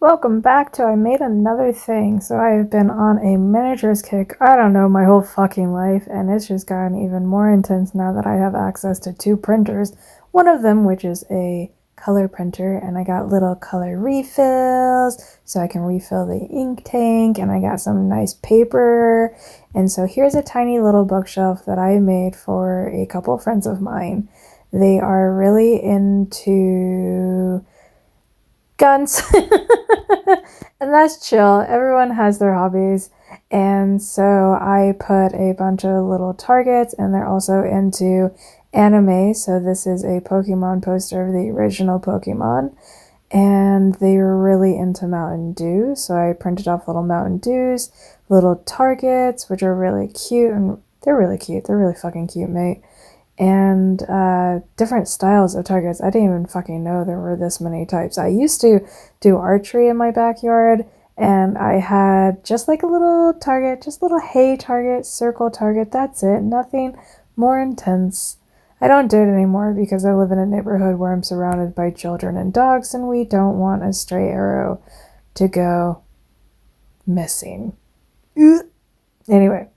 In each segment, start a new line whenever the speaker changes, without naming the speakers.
Welcome back to I Made Another Thing. So I have been on a miniatures kick, I don't know, my whole fucking life, and it's just gotten even more intense now that I have access to two printers. One of them, which is a color printer, and I got little color refills so I can refill the ink tank, and I got some nice paper. And so here's a tiny little bookshelf that I made for a couple friends of mine. They are really into guns. And that's chill. Everyone has their hobbies. And so I put a bunch of little targets, and they're also into anime. So this is a Pokemon poster of the original Pokemon. And they were really into Mountain Dew. So I printed off little Mountain Dews, little targets, which are really cute. And they're really cute. They're really fucking cute, mate. And different styles of targets. I didn't even fucking know there were this many types. I used to do archery in my backyard, and I had just like a little target, just a little hay target, circle target, that's it. Nothing more intense. I don't do it anymore because I live in a neighborhood where I'm surrounded by children and dogs, and we don't want a stray arrow to go missing. Anyway.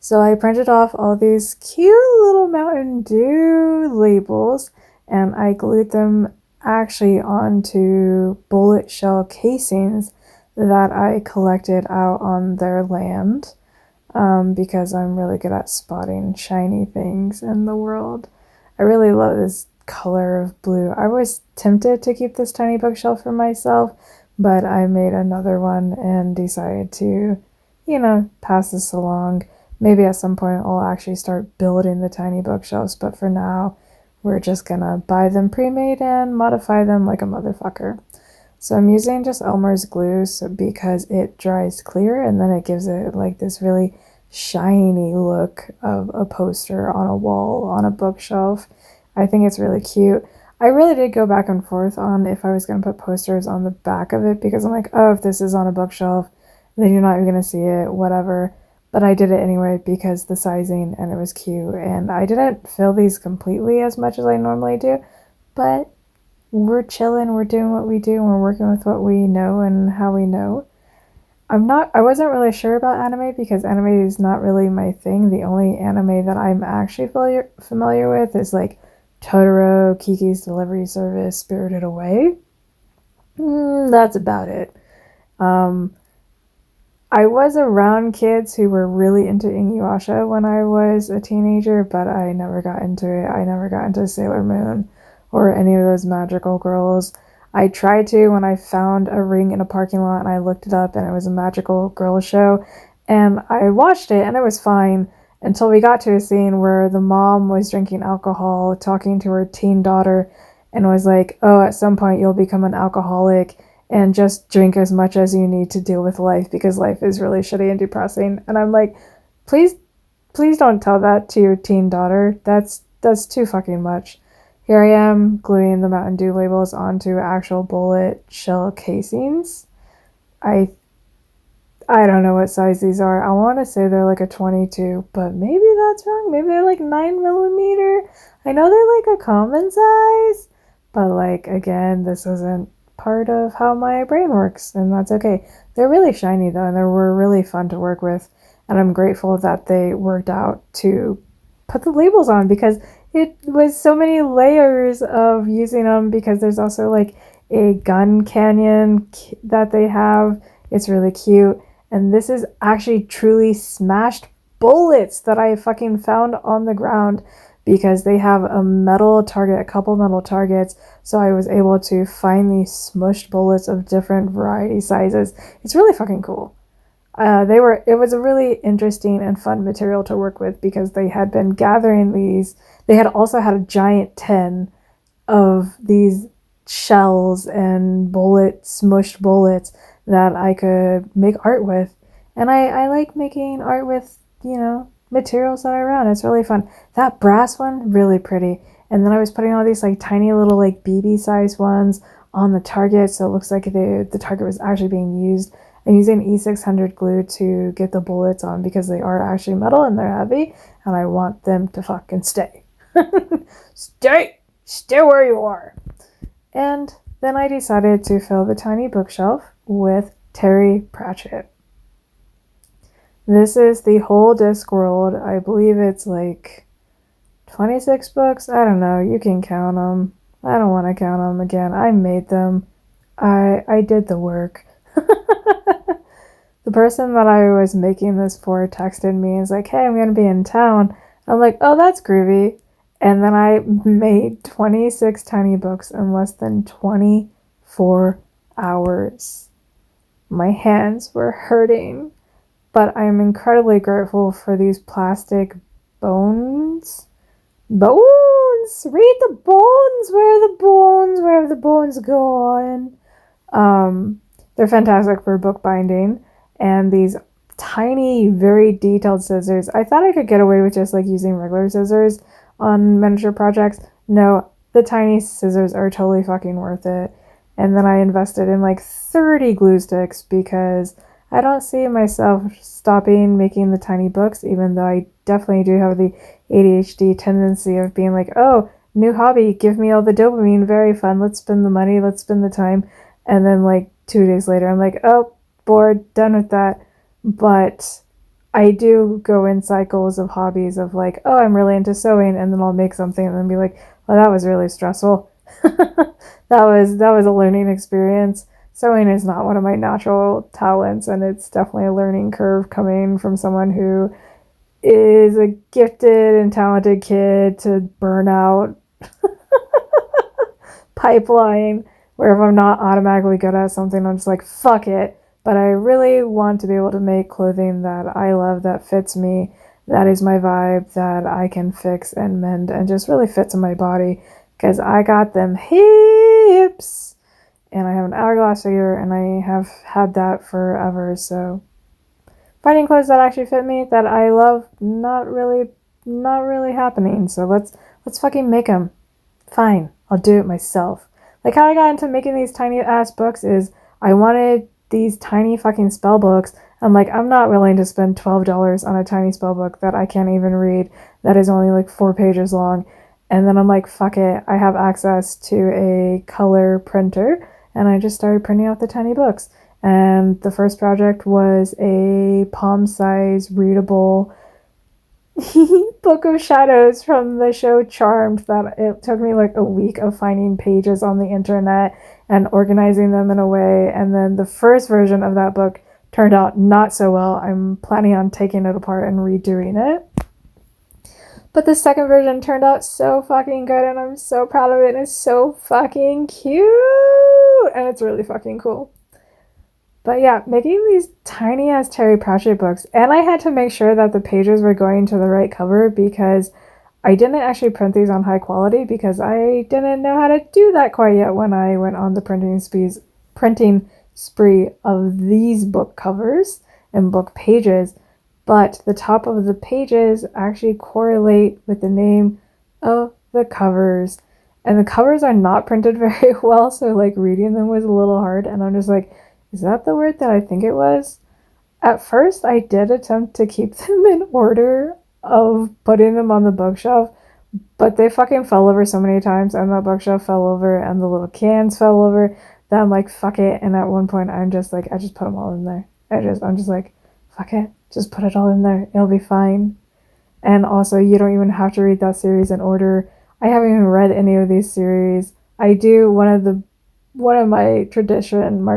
So I printed off all these cute little Mountain Dew labels, and I glued them actually onto bullet shell casings that I collected out on their land, because I'm really good at spotting shiny things in the world. I really love this color of blue. I was tempted to keep this tiny bookshelf for myself, but I made another one and decided to, pass this along. Maybe at some point I'll actually start building the tiny bookshelves, but for now, we're just gonna buy them pre-made and modify them like a motherfucker. So I'm using just Elmer's glue because it dries clear, and then it gives it like this really shiny look of a poster on a wall on a bookshelf. I think it's really cute. I really did go back and forth on if I was going to put posters on the back of it, because I'm like, oh, if this is on a bookshelf, then you're not even going to see it, whatever. But I did it anyway because the sizing, and it was cute. And I didn't fill these completely as much as I normally do, but we're chilling, we're doing what we do, and we're working with what we know and how we know. I wasn't really sure about anime because anime is not really my thing. The only anime that I'm actually familiar with is like Totoro, Kiki's Delivery Service, Spirited Away. That's about it. I was around kids who were really into Inuyasha when I was a teenager, but I never got into it. I never got into Sailor Moon or any of those magical girls. I tried to when I found a ring in a parking lot and I looked it up, and it was a magical girl show, and I watched it and it was fine until we got to a scene where the mom was drinking alcohol, talking to her teen daughter, and was like, oh, at some point you'll become an alcoholic and just drink as much as you need to deal with life because life is really shitty and depressing. And I'm like, please don't tell that to your teen daughter. That's too fucking much. Here I am gluing the Mountain Dew labels onto actual bullet shell casings. I don't know what size these are. I want to say they're like a 22, but maybe that's wrong. Maybe they're like 9mm. I know they're like a common size, but like, again, this isn't part of how my brain works, and that's okay. They're really shiny though, and they were really fun to work with, and I'm grateful that they worked out to put the labels on because it was so many layers of using them, because there's also like a gun canyon that they have. It's really cute, and this is actually truly smashed bullets that I fucking found on the ground, because they have a metal target, a couple metal targets, so I was able to find these smushed bullets of different variety sizes. It's really fucking cool. It was a really interesting and fun material to work with because they had been gathering these. They had also had a giant tin of these shells and smushed bullets that I could make art with. And I like making art with, materials that are around. It's really fun. That brass one, really pretty. And then I was putting all these like tiny little like BB size ones on the target, so it looks like the target was actually being used. I'm using E600 glue to get the bullets on because they are actually metal and they're heavy, and I want them to fucking stay. Stay where you are. And then I decided to fill the tiny bookshelf with Terry Prachett. This is the whole Discworld. I believe it's like 26 books. I don't know. You can count them. I don't want to count them again. I made them. I did the work. The person that I was making this for texted me and was like, hey, I'm going to be in town. I'm like, oh, that's groovy. And then I made 26 tiny books in less than 24 hours. My hands were hurting, but I'm incredibly grateful for these plastic bones. Bones! Read the bones! Where are the bones? Where have the bones gone? They're fantastic for bookbinding. And these tiny, very detailed scissors. I thought I could get away with just like using regular scissors on miniature projects. No, the tiny scissors are totally fucking worth it. And then I invested in like 30 glue sticks because I don't see myself stopping making the tiny books, even though I definitely do have the ADHD tendency of being like, oh, new hobby, give me all the dopamine, very fun, let's spend the money, let's spend the time. And then like 2 days later, I'm like, oh, bored, done with that. But I do go in cycles of hobbies of like, oh, I'm really into sewing, and then I'll make something and then be like, oh, that was really stressful. that was a learning experience. Sewing is not one of my natural talents, and it's definitely a learning curve coming from someone who is a gifted and talented kid to burnout pipeline, where if I'm not automatically good at something, I'm just like, fuck it. But I really want to be able to make clothing that I love, that fits me, that is my vibe, that I can fix and mend and just really fits in my body, because I got them hips and I have an hourglass figure and I have had that forever. So finding clothes that actually fit me, that I love, not really happening. So let's fucking make them. Fine, I'll do it myself. Like how I got into making these tiny ass books is I wanted these tiny fucking spell books. I'm like, I'm not willing to spend $12 on a tiny spell book that I can't even read, that is only like 4 pages long. And then I'm like, fuck it, I have access to a color printer, and I just started printing out the tiny books. And the first project was a palm-size readable Book of Shadows from the show Charmed, that it took me like a week of finding pages on the internet and organizing them in a way. And then the first version of that book turned out not so well. I'm planning on taking it apart and redoing it. But the second version turned out so fucking good, and I'm so proud of it. And it's so fucking cute, and it's really fucking cool. But yeah, making these tiny ass Terry Prachett books, and I had to make sure that the pages were going to the right cover, because I didn't actually print these on high quality because I didn't know how to do that quite yet when I went on the printing spree of these book covers and book pages. But the top of the pages actually correlate with the name of the covers. And the covers are not printed very well, so like reading them was a little hard, and I'm just like, is that the word that I think it was? At first, I did attempt to keep them in order of putting them on the bookshelf, but they fucking fell over so many times, and that bookshelf fell over, and the little cans fell over, that I'm like, fuck it. And at one point, I'm just like, I just put them all in there. I'm just like, fuck it, just put it all in there. It'll be fine. And also, you don't even have to read that series in order. I haven't even read any of these series. I do one of my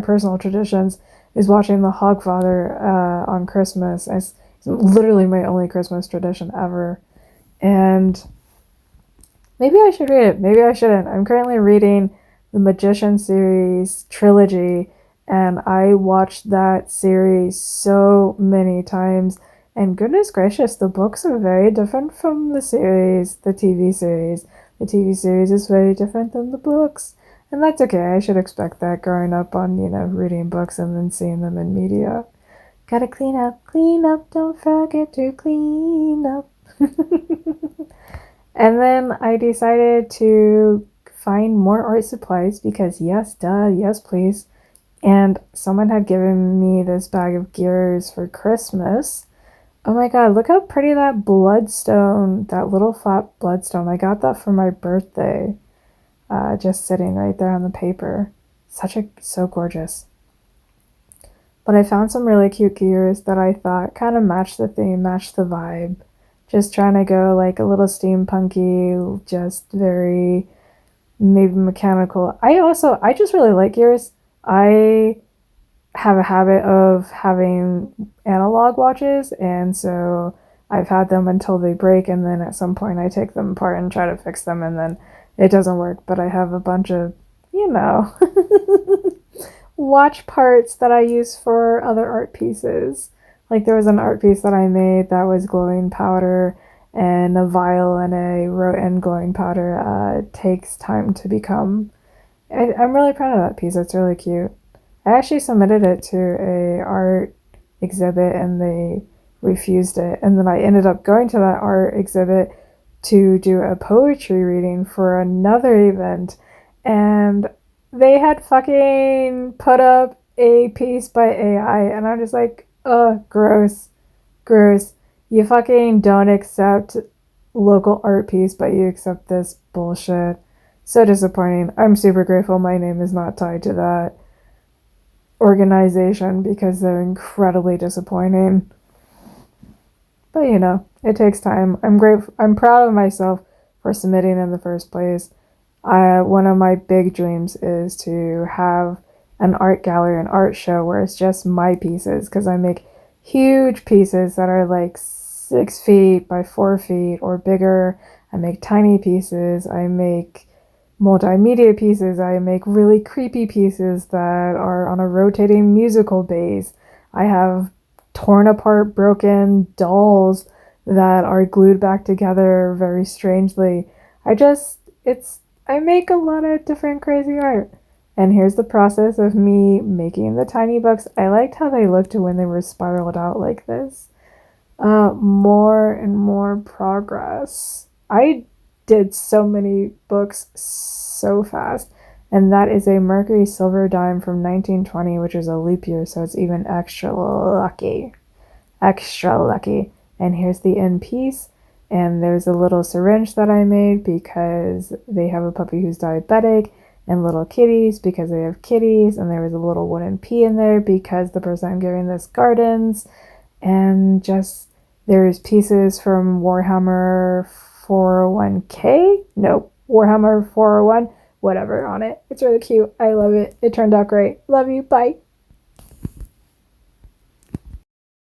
personal traditions is watching The Hogfather on Christmas. It's literally my only Christmas tradition ever. And maybe I should read it. Maybe I shouldn't. I'm currently reading the Magician series trilogy, and I watched that series so many times. And goodness gracious, the books are very different from the series, the TV series. The TV series is very different than the books. And that's okay. I should expect that growing up on, reading books and then seeing them in media. Gotta clean up, don't forget to clean up. And then I decided to find more art supplies because yes, please. And someone had given me this bag of gears for Christmas. Oh my god, look how pretty that bloodstone, that little flat bloodstone. I got that for my birthday. Just sitting right there on the paper. so gorgeous. But I found some really cute gears that I thought kind of matched the theme, matched the vibe. Just trying to go like a little steampunky, just very maybe mechanical. I just really like gears. I have a habit of having analog watches, and so I've had them until they break, and then at some point I take them apart and try to fix them, and then it doesn't work. But I have a bunch of, watch parts that I use for other art pieces. Like there was an art piece that I made that was glowing powder and a vial and a wrote and glowing powder. Takes time to become. I'm really proud of that piece. It's really cute. I actually submitted it to a art exhibit and they refused it. And then I ended up going to that art exhibit to do a poetry reading for another event. And they had fucking put up a piece by AI. And I'm just like, gross. Gross. You fucking don't accept local art piece, but you accept this bullshit. So disappointing. I'm super grateful my name is not tied to that organization because they're incredibly disappointing. But it takes time. I'm proud of myself for submitting in the first place. One of my big dreams is to have an art gallery, an art show where it's just my pieces, because I make huge pieces that are like 6 feet by 4 feet or bigger. I make tiny pieces. I make multimedia pieces. I make really creepy pieces that are on a rotating musical base. I have torn apart, broken dolls that are glued back together very strangely. I make a lot of different crazy art. And here's the process of me making the tiny books. I liked how they looked when they were spiraled out like this. More and more progress. I did so many books so fast. And that is a Mercury silver dime from 1920, which is a leap year, so it's even extra lucky. Extra lucky. And here's the end piece. And there's a little syringe that I made because they have a puppy who's diabetic, and little kitties because they have kitties. And there was a little wooden pea in there because the person I'm giving this gardens. And just there's pieces from Warhammer 401k? No, Warhammer 401, whatever on it. It's really cute. I love it. It turned out great. Love you. Bye.